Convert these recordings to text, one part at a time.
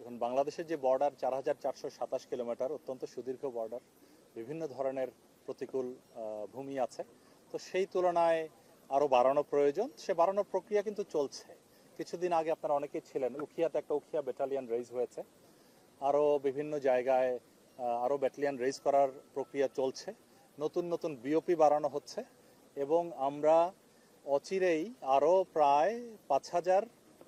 এখন বাংলাদেশের যে বর্ডার 4427 কিলোমিটার, অত্যন্ত সুদীর্ঘ বর্ডার, বিভিন্ন ধরনের প্রতিকূল ভূমি আছে। তো সেই তুলনায় আরও বাড়ানো প্রয়োজন, সে বাড়ানোর প্রক্রিয়া কিন্তু চলছে। কিছুদিন আগে আপনারা অনেকেই ছিলেন, উখিয়াতে একটা উখিয়া ব্যাটালিয়ন রেইজ হয়েছে, আরও বিভিন্ন জায়গায় আরও ব্যাটালিয়ন রেইজ করার প্রক্রিয়া চলছে, নতুন নতুন বিওপি বাড়ানো হচ্ছে এবং আমরা অচিরেই আরও প্রায় 5000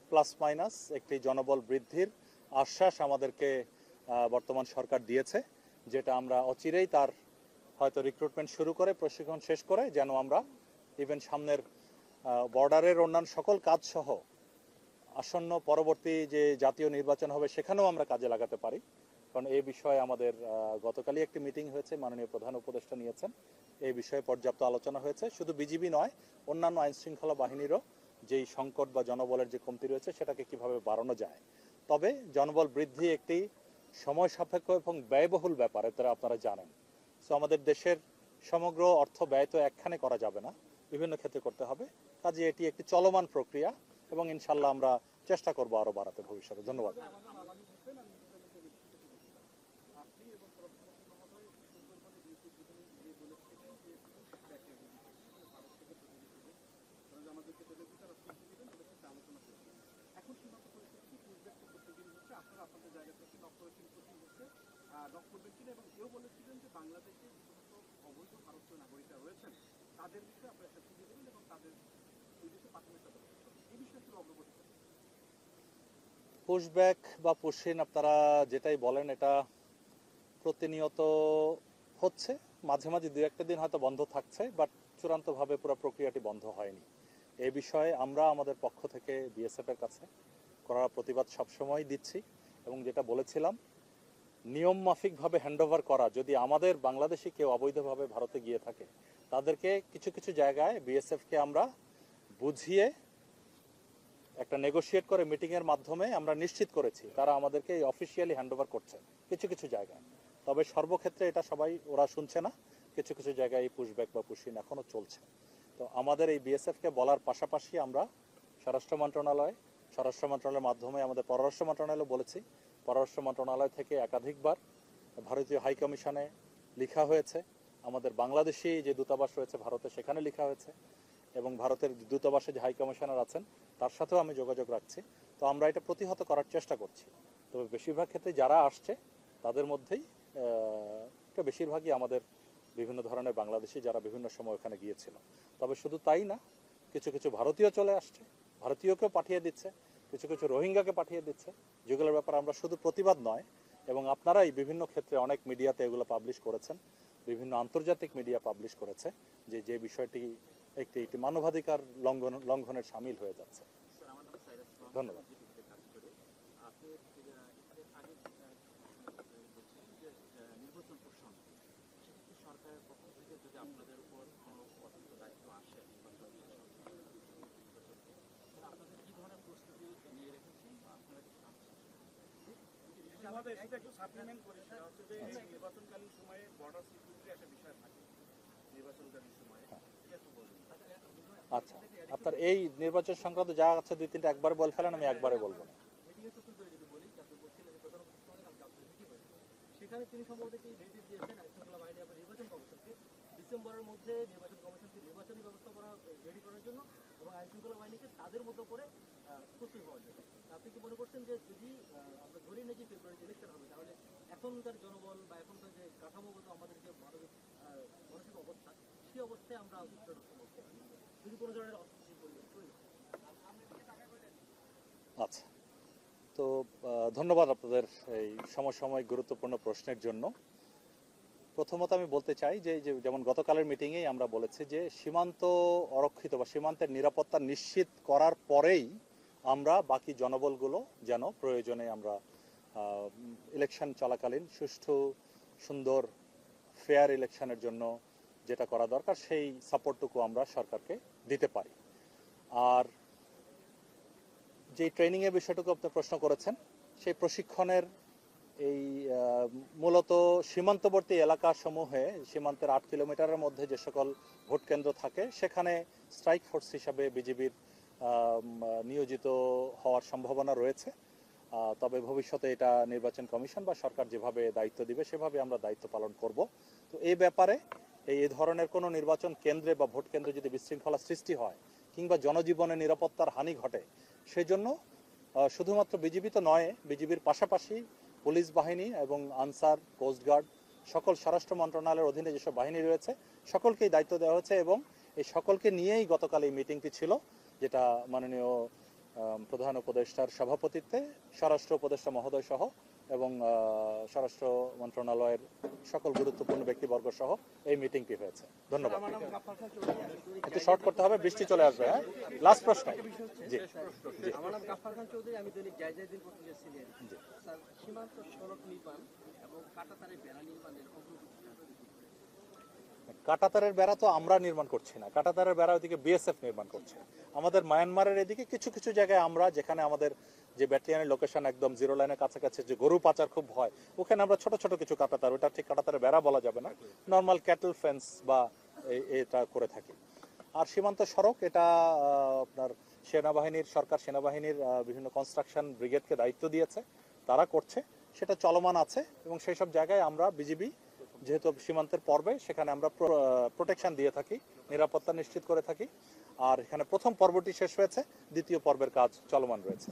প্লাস মাইনাস একটি জনবল বৃদ্ধির আশ্বাস আমাদেরকে বর্তমান সরকার দিয়েছে, যেটা আমরা অচিরেই তার হয়তো রিক্রুটমেন্ট শুরু করে প্রশিক্ষণ শেষ করে যেন আমরা ইভেন সামনের বর্ডারের অন্যান্য সকল কাজ সহ আসন্ন পরবর্তী যে জাতীয় নির্বাচন হবে সেখানেও আমরা কাজে লাগাতে পারি। কারণ এই বিষয়ে আমাদের গতকালই একটি মিটিং হয়েছে, মাননীয় প্রধান উপদেষ্টা নিয়েছেন, এই বিষয়ে পর্যাপ্ত আলোচনা হয়েছে। শুধু বিজিবি নয়, অন্যান্য আইনশৃঙ্খলা বাহিনীরও যেই সংকট বা জনবলের যে কমতি রয়েছে সেটাকে কিভাবে বাড়ানো যায়। তবে জনবল বৃদ্ধি একটি সময় সাপেক্ষ এবং ব্যয়বহুল ব্যাপার, এটা আপনারা জানেন। সো আমাদের দেশের সমগ্র অর্থ ব্যয় তো একখানে করা যাবে না, বিভিন্ন ক্ষেত্রে করতে হবে। কাজে এটি একটি চলমান প্রক্রিয়া এবং ইনশাল্লাহ আমরা চেষ্টা করবো আরো বাড়াতে ভবিষ্যতে। ধন্যবাদ। পুশব্যাক বা পুশিন আপনারা যেটাই বলেন, এটা প্রতিনিয়ত হচ্ছে, মাঝে মাঝে দু একটা দিন হয়তো বন্ধ থাকছে, বাট চূড়ান্তভাবে পুরো প্রক্রিয়াটি বন্ধ হয়নি। এই বিষয়ে আমরা আমাদের পক্ষ থেকে বিএসএফ এর কাছে করার প্রতিবাদ সবসময় দিচ্ছি এবং যেটা বলেছিলাম, নিয়ম মাফিকভাবে হ্যান্ডওভার করা। যদি আমাদের বাংলাদেশি কেউ অবৈধভাবে ভারতে গিয়ে থাকে, তাদেরকে কিছু কিছু জায়গায় বিএসএফকে আমরা বুঝিয়ে একটা নেগোশিয়েট করে মিটিংয়ের মাধ্যমে আমরা নিশ্চিত করেছি তারা আমাদেরকে অফিসিয়ালি হ্যান্ডওভার করছে কিছু কিছু জায়গায়। তবে সর্বক্ষেত্রে এটা সবাই ওরা শুনছে না, কিছু কিছু জায়গায় এই পুশব্যাক বা পুশিন এখনও চলছে। তো আমাদের এই বিএসএফকে বলার পাশাপাশি আমরা স্বরাষ্ট্র মন্ত্রণালয়ের মাধ্যমে আমাদের পররাষ্ট্র মন্ত্রণালয় বলেছি, পররাষ্ট্র মন্ত্রণালয় থেকে একাধিকবার ভারতীয় হাই কমিশনে লেখা হয়েছে, আমাদের বাংলাদেশি যে দূতাবাস রয়েছে ভারতে সেখানে লেখা হয়েছে এবং ভারতের দূতাবাসে যে হাই কমিশনার আছেন তার সাথেও আমি যোগাযোগ রাখছি। তো আমরা এটা প্রতিহত করার চেষ্টা করছি। তবে বেশিরভাগ ক্ষেত্রে যারা আসছে তাদের মধ্যেই বেশিরভাগই আমাদের বিভিন্ন ধরনের বাংলাদেশি যারা বিভিন্ন সময় ওখানে গিয়েছিল। তবে শুধু তাই না, কিছু কিছু ভারতীয় চলে আসছে, ভারতীয়কেও পাঠিয়ে দিচ্ছে, কিছু কিছু রোহিঙ্গাকে পাঠিয়ে দিচ্ছে, যেগুলোর ব্যাপারে আমরা শুধু প্রতিবাদ নয়, এবং আপনারাই বিভিন্ন ক্ষেত্রে অনেক মিডিয়াতে এগুলো পাবলিশ করেছেন, বিভিন্ন আন্তর্জাতিক মিডিয়া পাবলিশ করেছে যে বিষয়টি একটি মানবাধিকার লঙ্ঘনের সামিল হয়ে যাচ্ছে। ধন্যবাদ। নির্বাচনকালীন সময়ে বর্ডার সিকিউরিটি একটা বিষয় থাকে নির্বাচনকালীন সময়ে। আচ্ছা, আপনার এই নির্বাচন সংক্রান্ত যা আছে দুই তিনটা একবার বল ফেলেন, আমি একবারে বলবো না। সেখানে তিনি সম্ভবত একটি নির্দেশ দিয়েছেন আইনশৃঙ্খলা বাহিনী এবং নির্বাচন কমিশনকে ডিসেম্বরের মধ্যে নির্বাচন কমিশনকে নির্বাচনী ব্যবস্থা রেডি করার জন্য এবং আইনশৃঙ্খলা বাহিনীকে তাদের মতো করে প্রস্তুত হওয়ার জন্য। আপনি কি মনে করছেন যে যদি আমরা ধরে নিই যে ফেব্রুয়ারিতে ইলেকশন হবে, তাহলে এখনকার জনবল বা এখনকার যে কাঠামোগত আমাদের যে মানসিক অবস্থা, সেই অবস্থায় আমরা যদি কোনো ধরনের অস্থিতিশীল পরিবেশ তৈরি হয়? আচ্ছা, তো ধন্যবাদ আপনাদের এই সমসাময়িক গুরুত্বপূর্ণ প্রশ্নের জন্য। প্রথমত আমি বলতে চাই যে যেমন গতকালের মিটিংয়েই আমরা বলেছি যে সীমান্ত অরক্ষিত বা সীমান্তের নিরাপত্তা নিশ্চিত করার পরেই আমরা বাকি জনবলগুলো যেন প্রয়োজনে আমরা ইলেকশন চলাকালীন সুষ্ঠু সুন্দর ফেয়ার ইলেকশনের জন্য যেটা করা দরকার সেই সাপোর্টটুকু আমরা সরকারকে দিতে পারি। আর যে ট্রেনিংয়ের বিষয়টুকু আপনি প্রশ্ন করেছেন, সেই প্রশিক্ষণের এই মূলত সীমান্তবর্তী এলাকাসমূহে সীমান্তের 8 কিলোমিটারের মধ্যে যে সকল ভোট কেন্দ্র থাকে সেখানে স্ট্রাইক ফোর্স হিসাবে বিজিবির নিয়োজিত হওয়ার সম্ভাবনা রয়েছে। তবে ভবিষ্যতে এটা নির্বাচন কমিশন বা সরকার যেভাবে দায়িত্ব দিবে সেভাবে আমরা দায়িত্ব পালন করব। তো এই ব্যাপারে এই ধরনের কোনো নির্বাচন কেন্দ্রে বা ভোট কেন্দ্রে যদি বিশৃঙ্খলা সৃষ্টি হয় কিংবা জনজীবনে নিরাপত্তার হানি ঘটে, সেজন্য শুধুমাত্র বিজিবি তো নয়, বিজিবির পাশাপাশি পুলিশ বাহিনী এবং আনসার, কোস্টগার্ড, সকল স্বরাষ্ট্র মন্ত্রণালয়ের অধীনে যেসব বাহিনী রয়েছে সকলকেই দায়িত্ব দেওয়া হয়েছে এবং এই সকলকে নিয়েই গতকাল এই মিটিংটি ছিল, যেটা মাননীয় প্রধান উপদেষ্টার সভাপতিত্বে স্বরাষ্ট্র উপদেষ্টা মহোদয় সহ এবং স্বরাষ্ট্র মন্ত্রণালয়ের সকল গুরুত্বপূর্ণ ব্যক্তিবর্গ সহ এই মিটিংটি হয়েছে। ধন্যবাদ। একটু শর্ট করতে হবে, বৃষ্টি চলে আসবে। হ্যাঁ, লাস্ট প্রশ্ন। জি জি, আমার নাম গাফফার খান চৌধুরী, আমি দৈনিক জায়জায়দিন পত্রিকার সিনিয়র। স্যার, সীমান্ত সড়ক নির্মাণ এবং কাঁটাতারের বেড়া নির্মাণের অগ্রগতি কাঁটাতারের বেড়া তো আমরা নির্মাণ করছি না, কাঁটাতারের বেড়া ওইদিকে বিএসএফ নির্মাণ করছে। আমাদের মায়ানমারের এদিকে কিছু কিছু জায়গায় আমরা, যেখানে আমাদের যে ব্যাটালিয়নের লোকেশন একদম জিরো লাইনের কাছাকাছি, যে গরু পাচার খুব হয়, ওখানে আমরা ছোট ছোট কিছু কাঁটাতার, ওটা ঠিক কাঁটাতারের বেড়া বলা যাবে না, নর্মাল ক্যাটল ফেন্স বা এটা করে থাকি। আর সীমান্ত সড়ক এটা আপনার সেনাবাহিনীর, সরকার সেনাবাহিনীর বিভিন্ন কনস্ট্রাকশন ব্রিগেডকে দায়িত্ব দিয়েছে, তারা করছে, সেটা চলমান আছে এবং সেই সব জায়গায় আমরা বিজিবি যেহেতু সীমান্তের পর্বে, সেখানে আমরা প্রোটেকশন দিয়ে থাকি, নিরাপত্তা নিশ্চিত করে থাকি। আর এখানে প্রথম পর্বটি শেষ হয়েছে, দ্বিতীয় পর্বের কাজ চলমান রয়েছে।